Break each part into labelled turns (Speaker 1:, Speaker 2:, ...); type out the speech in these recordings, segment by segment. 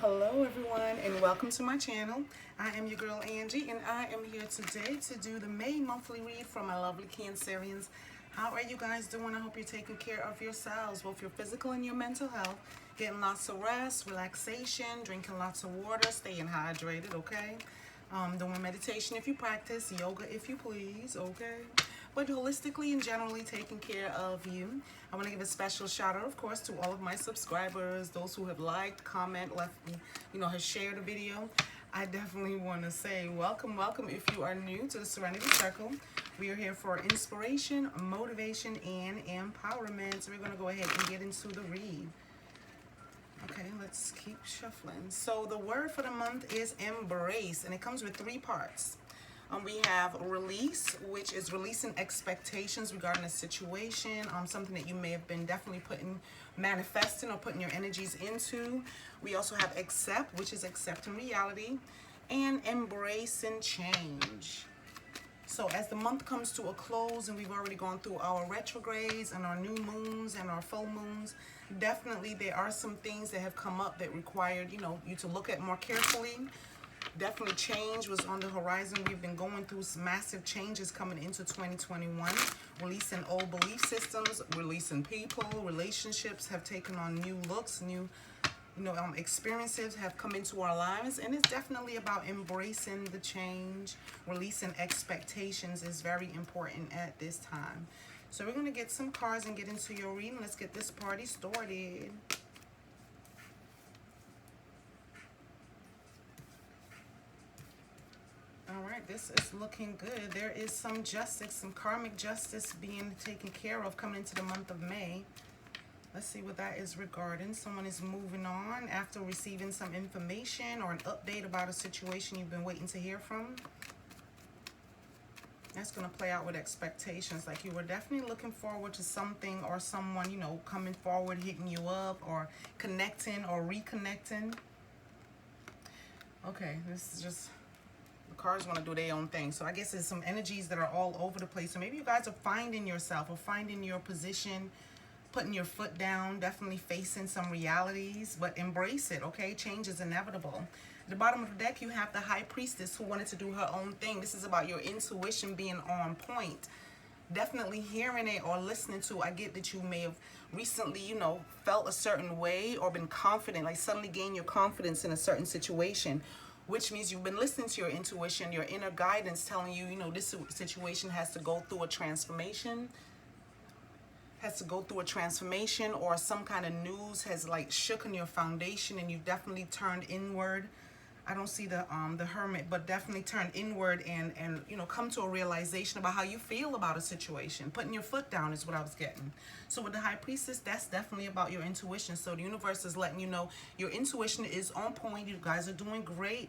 Speaker 1: Hello everyone and welcome to my channel. I am your girl Angie and I am here today to do the May monthly read for my lovely Cancerians. How are you guys doing? I hope you're taking care of yourselves, both your physical and your mental health. Getting lots of rest, relaxation, drinking lots of water, staying hydrated, okay? Doing meditation if you practice, yoga if you please, okay? But holistically and generally taking care of you. I want to give a special shout out, of course, to all of my subscribers, those who have liked, comment, left, has shared a video. I definitely want to say welcome, welcome if you are new to the Serenity Circle. We are here for inspiration, motivation, and empowerment. So we're going to go ahead and get into the read. Okay, let's keep shuffling. So the word for the month is embrace, and it comes with 3 parts. We have release, which is releasing expectations regarding a situation, something that you may have been definitely manifesting or putting your energies into. We also have accept, which is accepting reality, and embracing change. So as the month comes to a close and we've already gone through our retrogrades and our new moons and our full moons, definitely there are some things that have come up that required, you to look at more carefully. Definitely change was on the horizon. We've been going through some massive changes coming into 2021, releasing old belief systems, releasing people, relationships have taken on new looks, new experiences have come into our lives, and it's definitely about embracing the change. Releasing expectations is very important at this time. So we're going to get some cards and get into your reading. Let's get this party started. All right, this is looking good. There is some justice, some karmic justice being taken care of coming into the month of May. Let's see what that is regarding. Someone is moving on after receiving some information or an update about a situation you've been waiting to hear from. That's going to play out with expectations. Like you were definitely looking forward to something or someone, coming forward, hitting you up or connecting or reconnecting. Okay, this is just... the cards want to do their own thing. So I guess there's some energies that are all over the place. So maybe you guys are finding yourself or finding your position, putting your foot down, definitely facing some realities, but embrace it, okay? Change is inevitable. At the bottom of the deck, you have the High Priestess who wanted to do her own thing. This is about your intuition being on point. Definitely hearing it or listening to. I get that you may have recently, felt a certain way or been confident, like suddenly gain your confidence in a certain situation, which means you've been listening to your intuition, your inner guidance telling you, this situation has to go through a transformation, or some kind of news has like shooken your foundation and you've definitely turned inward. I don't see the Hermit, but definitely turned inward and come to a realization about how you feel about a situation. Putting your foot down is what I was getting. So with the High Priestess, that's definitely about your intuition. So the universe is letting you know your intuition is on point. You guys are doing great.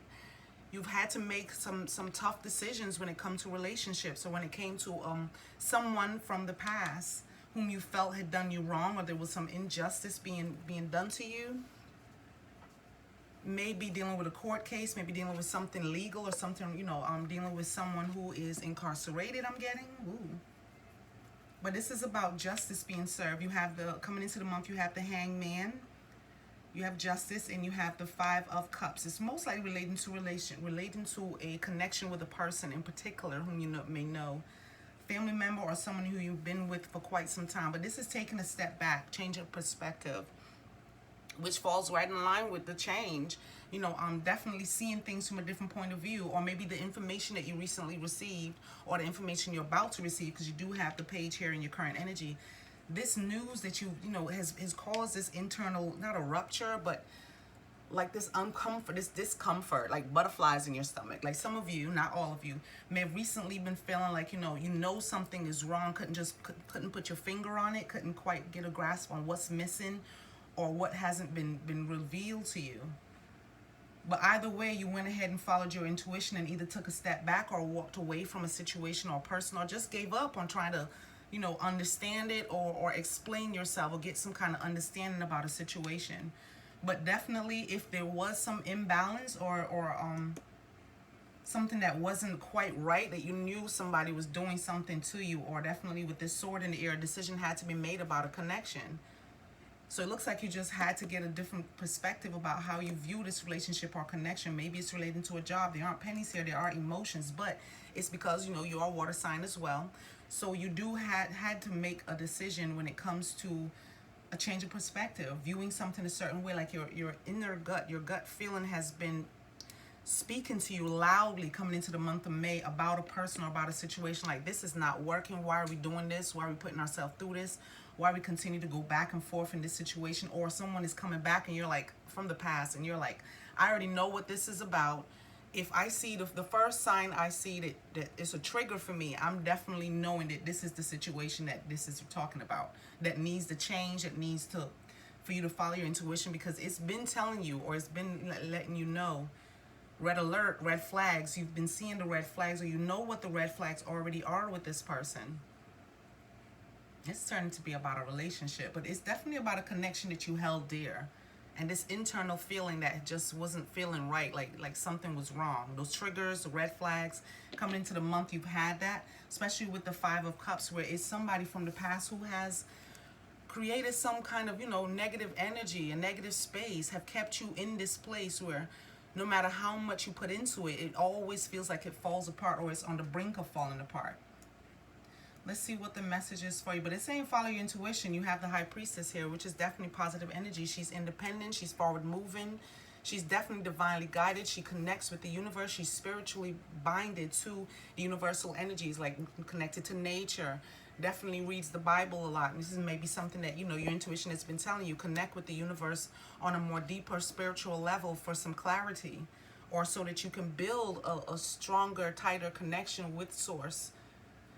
Speaker 1: You've had to make some tough decisions when it comes to relationships, or when it came to someone from the past whom you felt had done you wrong, or there was some injustice being done to you. Maybe dealing with a court case, maybe dealing with something legal or something, dealing with someone who is incarcerated, I'm getting. Ooh. But this is about justice being served. You have coming into the month, you have the Hangman, you have justice, and you have the 5 of Cups. It's most likely relating to a connection with a person in particular whom you may know. Family member or someone who you've been with for quite some time. But this is taking a step back, change of perspective, which falls right in line with the change. Definitely seeing things from a different point of view, or maybe the information that you recently received or the information you're about to receive, because you do have the Page here in your current energy. This news that has caused this internal, not a rupture, but like this discomfort, like butterflies in your stomach. Like some of you, not all of you, may have recently been feeling like, something is wrong, couldn't put your finger on it, couldn't quite get a grasp on what's missing or what hasn't been revealed to you. But either way, you went ahead and followed your intuition and either took a step back or walked away from a situation or person, or just gave up on trying to, understand it or explain yourself or get some kind of understanding about a situation. But definitely, if there was some imbalance or something that wasn't quite right, that you knew somebody was doing something to you, or definitely with this Sword in the air, a decision had to be made about a connection. So it looks like you just had to get a different perspective about how you view this relationship or connection. Maybe it's relating to a job. There aren't pennies here, there are emotions, but it's because, you know, you are water sign as well. So you do had to make a decision when it comes to a change of perspective, viewing something a certain way, like your inner gut, your gut feeling has been speaking to you loudly coming into the month of May about a person or about a situation. Like, this is not working. Why are we doing this? Why are we putting ourselves through this? Why we continue to go back and forth in this situation? Or someone is coming back and you're like, from the past, and you're like, I already know what this is about. If I see the first sign I see that it's a trigger for me, I'm definitely knowing that this is the situation that this is talking about, that needs to change, that needs to, for you to follow your intuition, because it's been telling you, or it's been letting you know, red alert, red flags. You've been seeing the red flags, or you know what the red flags already are with this person. It's turning to be about a relationship, but it's definitely about a connection that you held dear. And this internal feeling that just wasn't feeling right, like something was wrong. Those triggers, the red flags, coming into the month, you've had that, especially with the Five of Cups, where it's somebody from the past who has created some kind of, you know, negative energy, a negative space, have kept you in this place where no matter how much you put into it, it always feels like it falls apart, or it's on the brink of falling apart. Let's see what the message is for you. But it's saying follow your intuition. You have the High Priestess here, which is definitely positive energy. She's independent. She's forward moving. She's definitely divinely guided. She connects with the universe. She's spiritually binded to the universal energies, like connected to nature. Definitely reads the Bible a lot. And this is maybe something that, you know, your intuition has been telling you. Connect with the universe on a more deeper spiritual level for some clarity, or so that you can build a stronger, tighter connection with Source.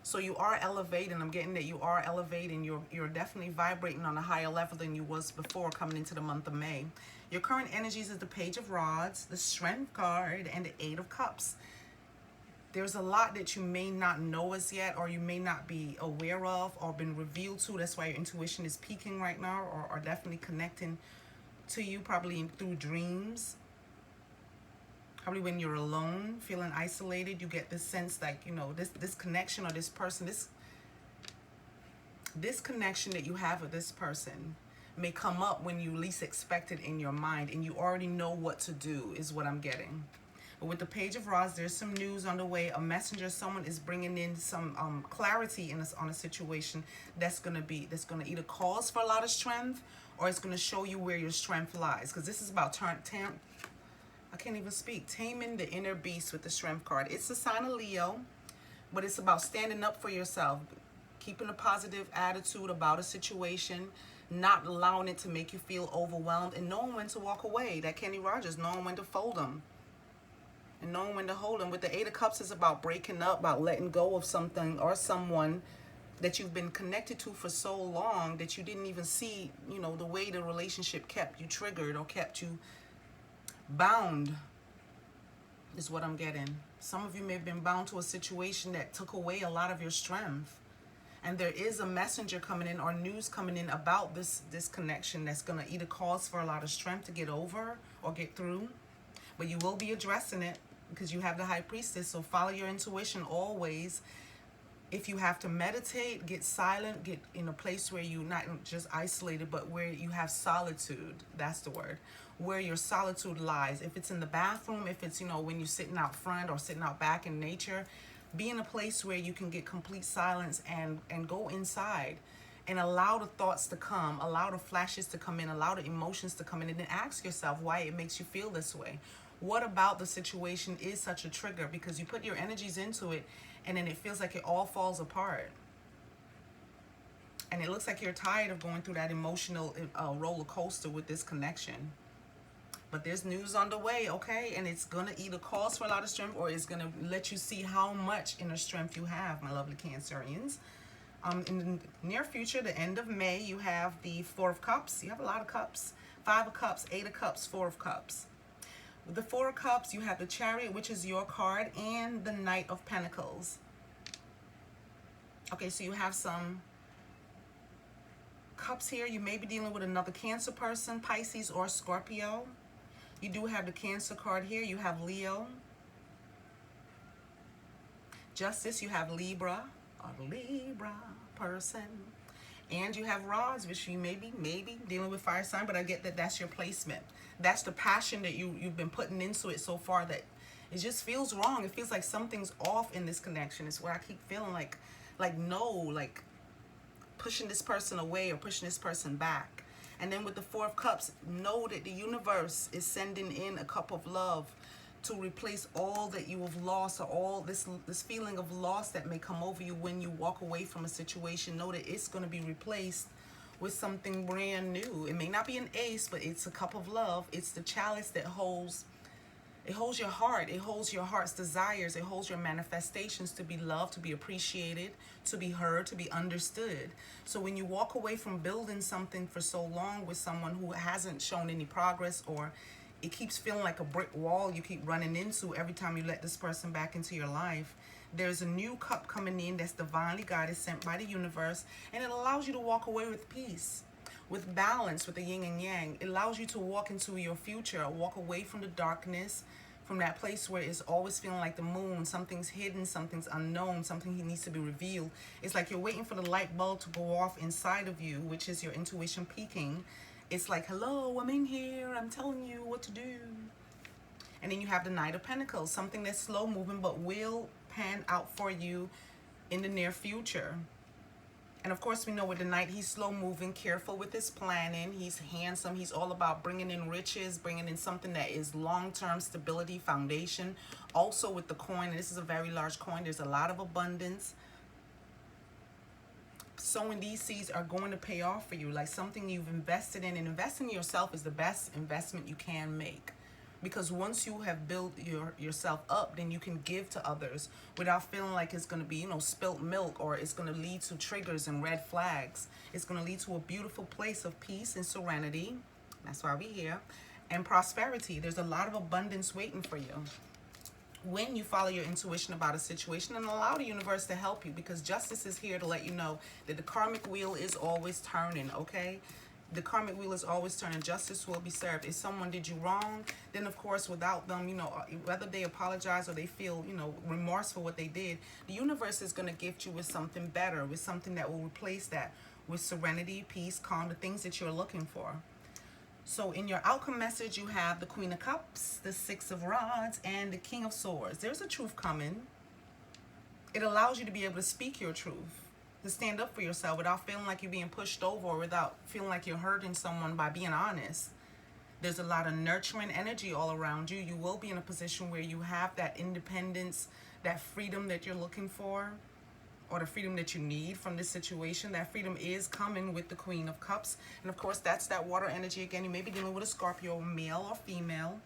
Speaker 1: So you are elevating. I'm getting that you are elevating. You're definitely vibrating on a higher level than you was before coming into the month of May. Your current energies is the Page of Rods, the Strength card, and the Eight of Cups. There's a lot that you may not know as yet, or you may not be aware of, or been revealed to. That's why your intuition is peaking right now, or definitely connecting to you, probably through dreams. Probably when you're alone, feeling isolated, you get this sense like, you know, this connection, or this person, this connection that you have with this person may come up when you least expect it in your mind, and you already know what to do, is what I'm getting. But with the Page of Rods, there's some news on the way. A messenger, someone is bringing in some clarity on a situation that's gonna either cause for a lot of strength, or it's gonna show you where your strength lies. Because this is about I can't even speak. Taming the inner beast with the Strength card. It's a sign of Leo, but it's about standing up for yourself, keeping a positive attitude about a situation, not allowing it to make you feel overwhelmed, and knowing when to walk away. That Kenny Rogers, knowing when to fold them and knowing when to hold them. With the Eight of Cups, is about breaking up, about letting go of something or someone that you've been connected to for so long that you didn't even see, you know, the way the relationship kept you triggered or kept you bound, is what I'm getting. Some of you may have been bound to a situation that took away a lot of your strength. And there is a messenger coming in, or news coming in about this connection that's going to either cause for a lot of strength to get over or get through. But you will be addressing it, because you have the High Priestess. So follow your intuition always. If you have to meditate, get silent, get in a place where you're not just isolated, but where you have solitude. That's the word. Where your solitude lies. If it's in the bathroom, if it's, you know, when you're sitting out front or sitting out back in nature, be in a place where you can get complete silence and go inside and allow the thoughts to come, allow the flashes to come in, allow the emotions to come in, and then ask yourself why it makes you feel this way. What about the situation is such a trigger? Because you put your energies into it, and then it feels like it all falls apart. And it looks like you're tired of going through that emotional roller coaster with this connection. But there's news on the way, okay? And it's going to either cause for a lot of strength, or it's going to let you see how much inner strength you have, my lovely Cancerians. In the near future, the end of May, you have the Four of Cups. You have a lot of cups. Five of Cups, Eight of Cups, Four of Cups. With the Four of Cups, you have the Chariot, which is your card, and the Knight of Pentacles. Okay, so you have some cups here. You may be dealing with another Cancer person, Pisces, or Scorpio. You do have the Cancer card here. You have Leo. Justice, you have Libra, or Libra person. And you have rods, which you maybe dealing with fire sign, but I get that that's your placement. That's the passion that you've been putting into it so far, that it just feels wrong. It feels like something's off in this connection. It's where I keep feeling like no, like pushing this person away or pushing this person back. And then with the Four of Cups, know that the universe is sending in a cup of love to replace all that you have lost, or all this feeling of loss that may come over you when you walk away from a situation. Know that it's going to be replaced with something brand new. It may not be an ace, but it's a cup of love. It's the chalice that holds your heart. It holds your heart's desires. It holds your manifestations to be loved, to be appreciated, to be heard, to be understood. So when you walk away from building something for so long with someone who hasn't shown any progress, or it keeps feeling like a brick wall you keep running into every time you let this person back into your life, there's a new cup coming in that's divinely guided, sent by the universe, and it allows you to walk away with peace, with balance, with the yin and yang. It allows you to walk into your future, walk away from the darkness, from that place where it's always feeling like the moon, something's hidden, something's unknown, something needs to be revealed. It's like you're waiting for the light bulb to go off inside of you, which is your intuition peaking. It's like, hello, I'm in here, I'm telling you what to do. And then you have the Knight of Pentacles, something that's slow moving but will pan out for you in the near future. And of course, we know with the Knight, he's slow moving, careful with his planning. He's handsome. He's all about bringing in riches, bringing in something that is long-term stability, foundation. Also with the coin, and this is a very large coin, there's a lot of abundance. Sowing these seeds are going to pay off for you, like something you've invested in. And investing in yourself is the best investment you can make. Because once you have built yourself up, then you can give to others without feeling like it's going to be, spilt milk, or it's going to lead to triggers and red flags. It's going to lead to a beautiful place of peace and serenity. That's why we're here. And prosperity. There's a lot of abundance waiting for you when you follow your intuition about a situation and allow the universe to help you, because justice is here to let you know that the karmic wheel is always turning, okay? The karmic wheel is always turning. Justice will be served. If someone did you wrong, then of course without them, whether they apologize or they feel, remorse for what they did, the universe is going to gift you with something better, with something that will replace that, with serenity, peace, calm, the things that you're looking for. So in your outcome message, you have the Queen of Cups, the Six of Rods, and the King of Swords. There's a truth coming. It allows you to be able to speak your truth, to stand up for yourself without feeling like you're being pushed over, or without feeling like you're hurting someone by being honest. There's a lot of nurturing energy all around you. You will be in a position where you have that independence, that freedom that you're looking for, or the freedom that you need from this situation. That freedom is coming with the Queen of Cups. And of course, that's that water energy again. You may be dealing with a Scorpio, male or female.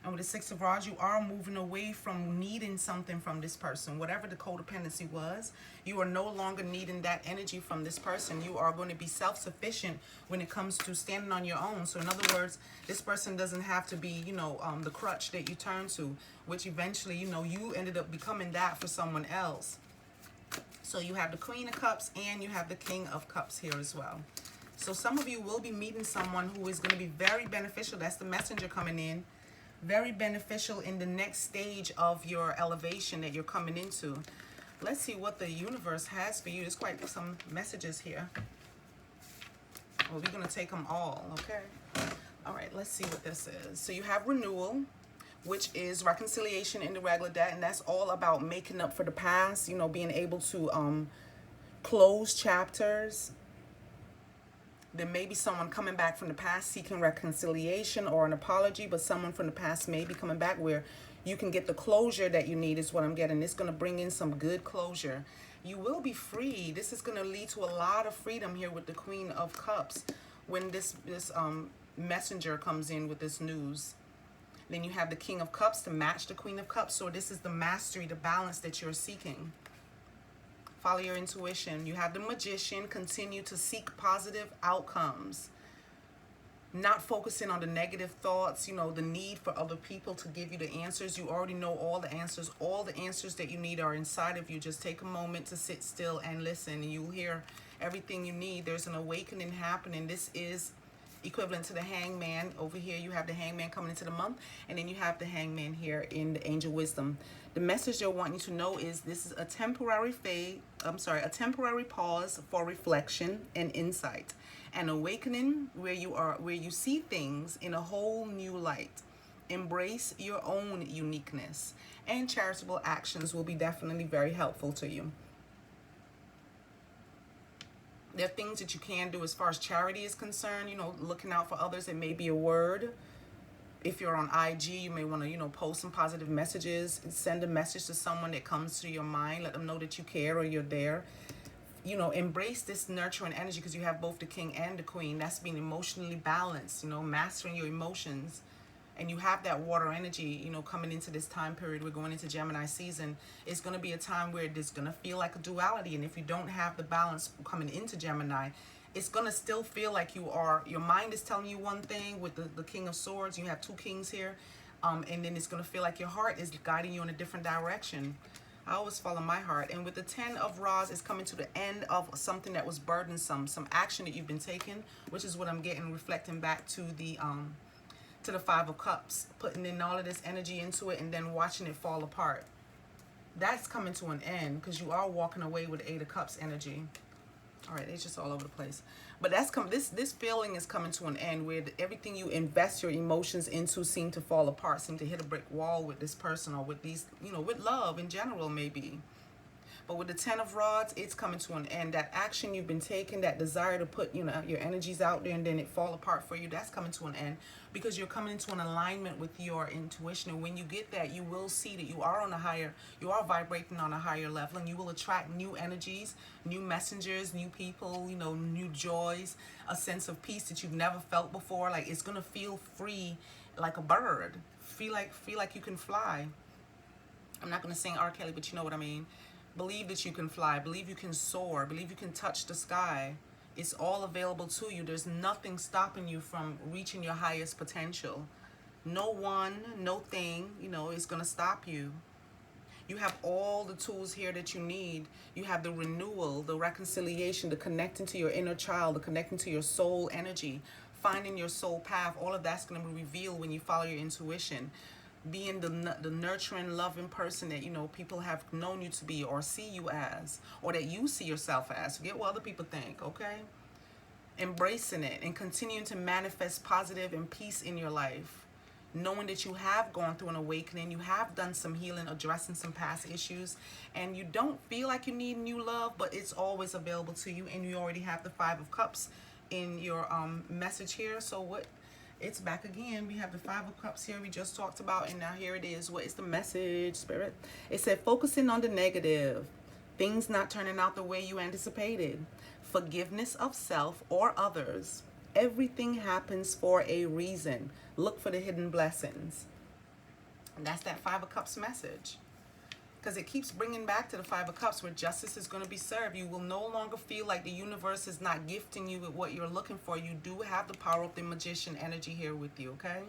Speaker 1: And with the Six of Rods, you are moving away from needing something from this person. Whatever the codependency was, you are no longer needing that energy from this person. You are going to be self-sufficient when it comes to standing on your own. So in other words, this person doesn't have to be, the crutch that you turn to, which eventually, you ended up becoming that for someone else. So you have the Queen of Cups and you have the King of Cups here as well. So some of you will be meeting someone who is going to be very beneficial. That's the messenger coming in. Very beneficial in the next stage of your elevation that you're coming into. Let's see what the universe has for you. There's quite some messages here. Well, we're going to take them all, okay? All right, let's see what this is. So you have renewal, which is reconciliation in the regular debt, and that's all about making up for the past, being able to close chapters. There may be someone coming back from the past seeking reconciliation or an apology, but someone from the past may be coming back where you can get the closure that you need is what I'm getting. It's going to bring in some good closure. You will be free. This is going to lead to a lot of freedom here with the Queen of Cups when this messenger comes in with this news. Then you have the King of Cups to match the Queen of Cups. So this is the mastery, the balance that you're seeking. Follow your intuition. You have the Magician. Continue to seek positive outcomes. Not focusing on the negative thoughts, the need for other people to give you the answers. You already know all the answers. All the answers that you need are inside of you. Just take a moment to sit still and listen, and you'll hear everything you need. There's an awakening happening. This is equivalent to the hangman. Over here you have the hangman coming into the month, and then you have the hangman here in the angel wisdom. The message they're wanting you to know is this is a temporary a temporary pause for reflection and insight, an awakening where you see things in a whole new light. Embrace your own uniqueness, and charitable actions will be definitely very helpful to you. There are things that you can do as far as charity is concerned, looking out for others. It may be a word. If you're on IG, you may want to, post some positive messages, send a message to someone that comes to your mind, let them know that you care or you're there. Embrace this nurturing energy, because you have both the king and the queen. That's being emotionally balanced, mastering your emotions. And you have that water energy, coming into this time period. We're going into Gemini season. It's going to be a time where it's going to feel like a duality. And if you don't have the balance coming into Gemini, it's going to still feel like your mind is telling you one thing with the King of Swords. You have two kings here. And then it's going to feel like your heart is guiding you in a different direction. I always follow my heart. And with the 10 of Rods, it's coming to the end of something that was burdensome, some action that you've been taking, which is what I'm getting, reflecting back to the 5 of Cups, putting in all of this energy into it and then watching it fall apart. That's coming to an end, because you are walking away with 8 of Cups energy. All right, it's just all over the place. But this feeling is coming to an end, where everything you invest your emotions into seem to fall apart, seem to hit a brick wall with this person, or with these, with love in general maybe. But with the 10 of Rods, it's coming to an end. That action you've been taking, that desire to put, your energies out there and then it fall apart for you, that's coming to an end, because you're coming into an alignment with your intuition. And when you get that, you will see that you are vibrating on a higher level, and you will attract new energies, new messengers, new people, new joys, a sense of peace that you've never felt before. Like, it's going to feel free like a bird. Feel like you can fly. I'm not going to sing R. Kelly, but you know what I mean. Believe that you can fly. Believe you can soar. Believe you can touch the sky. It's all available to you. There's nothing stopping you from reaching your highest potential. No one, no thing, is going to stop you. You have all the tools here that you need. You have the renewal, the reconciliation, the connecting to your inner child, the connecting to your soul energy, finding your soul path. All of that's going to be revealed when you follow your intuition. Being the nurturing, loving person that, people have known you to be, or see you as, or that you see yourself as. Forget what other people think, okay? Embracing it and continuing to manifest positive and peace in your life. Knowing that you have gone through an awakening, you have done some healing, addressing some past issues, and you don't feel like you need new love, but it's always available to you, and you already have the 5 of Cups in your message here. So what? It's back again. We have the 5 of Cups here we just talked about, and now here it is. What is the message, Spirit? It said, focusing on the negative, things not turning out the way you anticipated, forgiveness of self or others. Everything happens for a reason. Look for the hidden blessings. And that's that 5 of Cups message. Because it keeps bringing back to the 5 of Cups, where justice is going to be served. You will no longer feel like the universe is not gifting you with what you're looking for. You do have the power of the magician energy here with you, okay?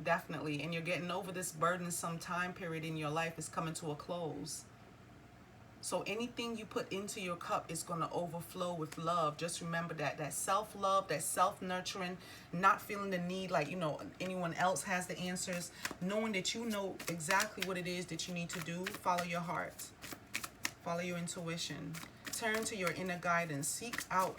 Speaker 1: Definitely. And you're getting over this burdensome time period in your life. Is coming to a close. So anything you put into your cup is going to overflow with love. Just remember that self-love, that self-nurturing, not feeling the need like, anyone else has the answers. Knowing that you know exactly what it is that you need to do. Follow your heart. Follow your intuition. Turn to your inner guidance. Seek out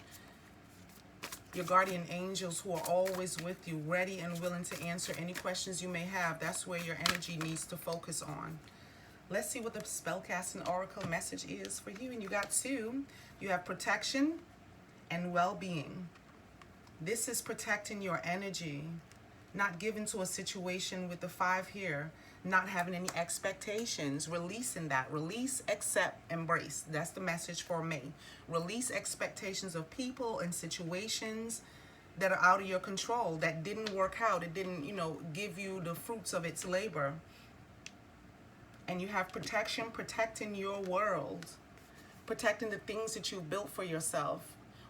Speaker 1: your guardian angels, who are always with you, ready and willing to answer any questions you may have. That's where your energy needs to focus on. Let's see what the spellcasting oracle message is for you. And you got 2. You have protection and well-being. This is protecting your energy, not giving to a situation with the 5 here, not having any expectations, releasing that. Release, accept, embrace. That's the message for May. Release expectations of people and situations that are out of your control, that didn't work out. It didn't, give you the fruits of its labor. And you have protection, protecting your world, protecting the things that you built for yourself.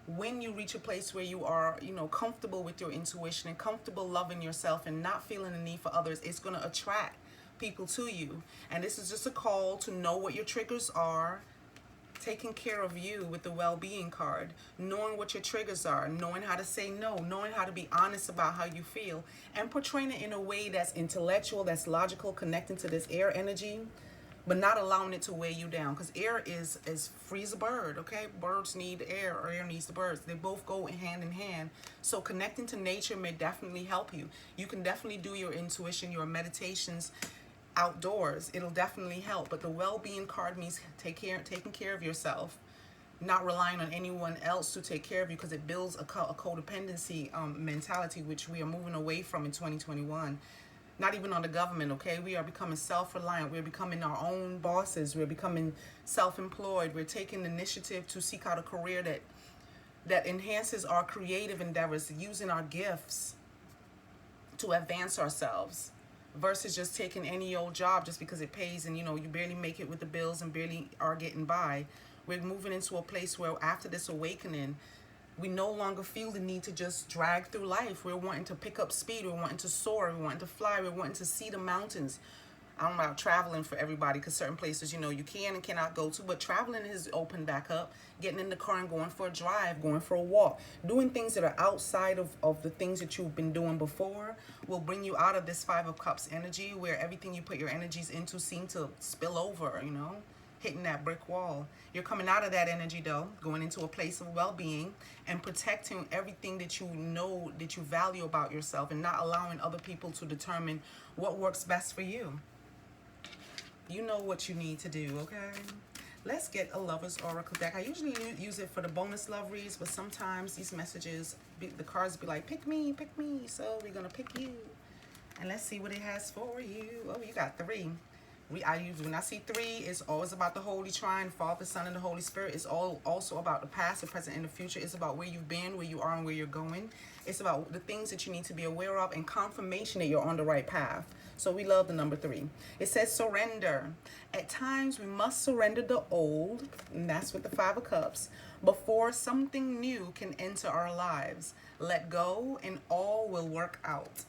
Speaker 1: When you reach a place where you are, comfortable with your intuition and comfortable loving yourself and not feeling the need for others, it's going to attract people to you. And this is just a call to know what your triggers are, taking care of you with the well-being card, knowing what your triggers are, knowing how to say no, knowing how to be honest about how you feel, and portraying it in a way that's intellectual, that's logical, connecting to this air energy, but not allowing it to weigh you down. Because air is free as a bird, okay? Birds need air, or air needs the birds. They both go hand in hand. So connecting to nature may definitely help you. You can definitely do your intuition, your meditations outdoors. It'll definitely help. But the well-being card means taking care of yourself, not relying on anyone else to take care of you, because it builds a codependency mentality, which we are moving away from in 2021. Not even on the government, okay? We are becoming self-reliant. We're becoming our own bosses. We're becoming self-employed. We're taking initiative to seek out a career that enhances our creative endeavors, using our gifts to advance ourselves, versus just taking any old job just because it pays and, you know, you barely make it with the bills and barely are getting by. We're moving into a place where after this awakening, we no longer feel the need to just drag through life. We're wanting to pick up speed. We're wanting to soar. We're wanting to fly. We're wanting to see the mountains. I don't know about traveling for everybody, because certain places, you know, you can and cannot go to, but traveling has opened back up. Getting in the car and going for a drive, going for a walk, doing things that are outside of the things that you've been doing before will bring you out of this Five of Cups energy, where everything you put your energies into seem to spill over, you know, hitting that brick wall. You're coming out of that energy, though, going into a place of well-being and protecting everything that you know, that you value about yourself, and not allowing other people to determine what works best for you. You know what you need to do, okay? Let's get a Lover's Oracle deck. I usually use it for the bonus love reads, but sometimes these messages, the cards be like, pick me, so we're going to pick you. And let's see what it has for you. Oh, you got 3. When I see 3, it's always about the Holy Trine, Father, Son, and the Holy Spirit. It's also about the past, the present, and the future. It's about where you've been, where you are, and where you're going. It's about the things that you need to be aware of, and confirmation that you're on the right path. So we love the number 3. It says surrender. At times, we must surrender the old, and that's with the 5 of Cups, before something new can enter our lives. Let go, and all will work out.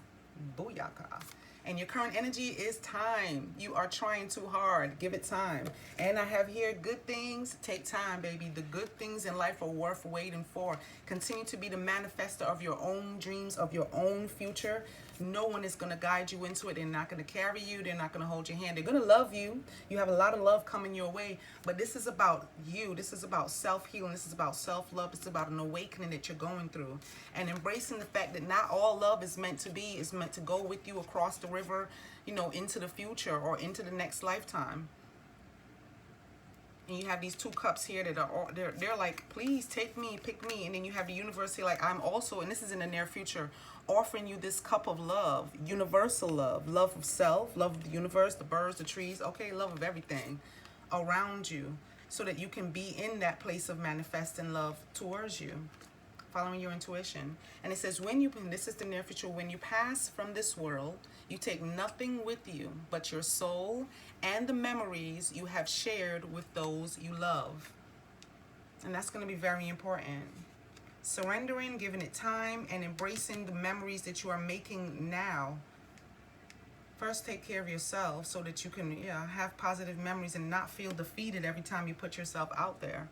Speaker 1: Booyaka. And your current energy is time. You are trying too hard. Give it time. And I have here, good things take time, baby. The good things in life are worth waiting for. Continue to be the manifester of your own dreams, of your own future. No one is going to guide you into it. They're not going to carry you. They're not going to hold your hand. They're going to love you. You have a lot of love coming your way. But this is about you. This is about self-healing. This is about self-love. It's about an awakening that you're going through. And embracing the fact that not all love is meant to be. It's meant to go with you across the river, you know, into the future or into the next lifetime. And you have these 2 cups here that are, they're like, please take me, pick me. And then you have the universe say, like, I'm also, and this is in the near future, offering you this cup of love, universal love, love of self, love of the universe, the birds, the trees, okay, love of everything around you, so that you can be in that place of manifesting love towards you, following your intuition. And it says, when you, and this is the near future, when you pass from this world, you take nothing with you but your soul and the memories you have shared with those you love. And that's going to be very important. Surrendering, giving it time, and embracing the memories that you are making now. First, take care of yourself so that you can have positive memories and not feel defeated every time you put yourself out there.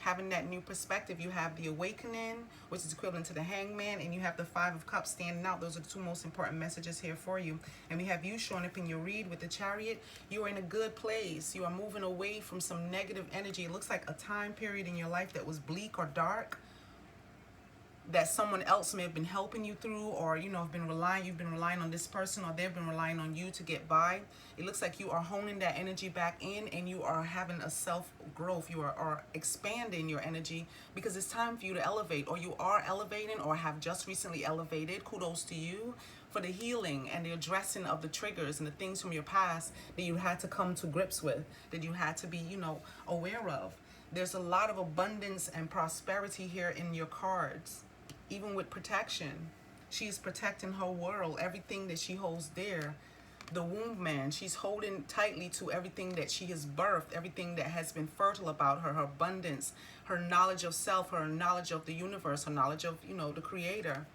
Speaker 1: Having that new perspective, you have the awakening, which is equivalent to the hangman, and you have the 5 of Cups standing out. Those are the 2 most important messages here for you. And we have you showing up in your read with the Chariot. You are in a good place. You are moving away from some negative energy. It looks like a time period in your life that was bleak or dark, that someone else may have been helping you through, or you know, you've been relying on this person, or they've been relying on you to get by. It looks like you are honing that energy back in, and you are having a self-growth. You are expanding your energy, because it's time for you to elevate, or you are elevating, or have just recently elevated. Kudos to you for the healing and the addressing of the triggers and the things from your past that you had to come to grips with, that you had to be, you know, aware of. There's a lot of abundance and prosperity here in your cards. Even with protection, she's protecting her world, everything that she holds dear. The womb man, she's holding tightly to everything that she has birthed, everything that has been fertile about her, her abundance, her knowledge of self, her knowledge of the universe, her knowledge of, you know, the creator.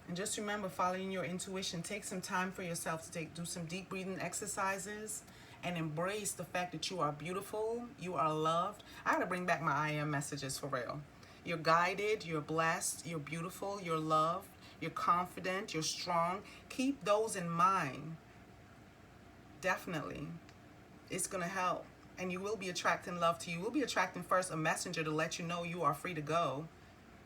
Speaker 1: And just remember, following your intuition. Take some time for yourself to do some deep breathing exercises and embrace the fact that you are beautiful, you are loved. I gotta bring back my I am messages for real. You're guided, you're blessed, you're beautiful, you're loved, you're confident, you're strong. Keep those in mind. Definitely. It's gonna help. And you will be attracting love to you. You will be attracting first a messenger to let you know you are free to go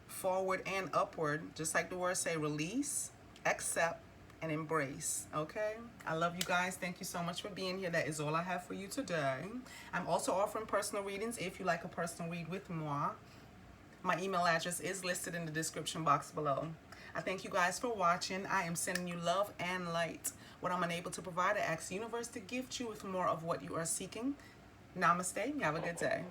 Speaker 1: forward and upward, just like the words say, release, accept, and embrace. Okay, I love you guys. Thank you so much for being here. That is all I have for you today. I'm also offering personal readings if you like a personal read with moi. My email address is listed in the description box below. I thank you guys for watching. I am sending you love and light. What I'm unable to provide, I ask the universe to gift you with more of what you are seeking. Namaste. Have a good day.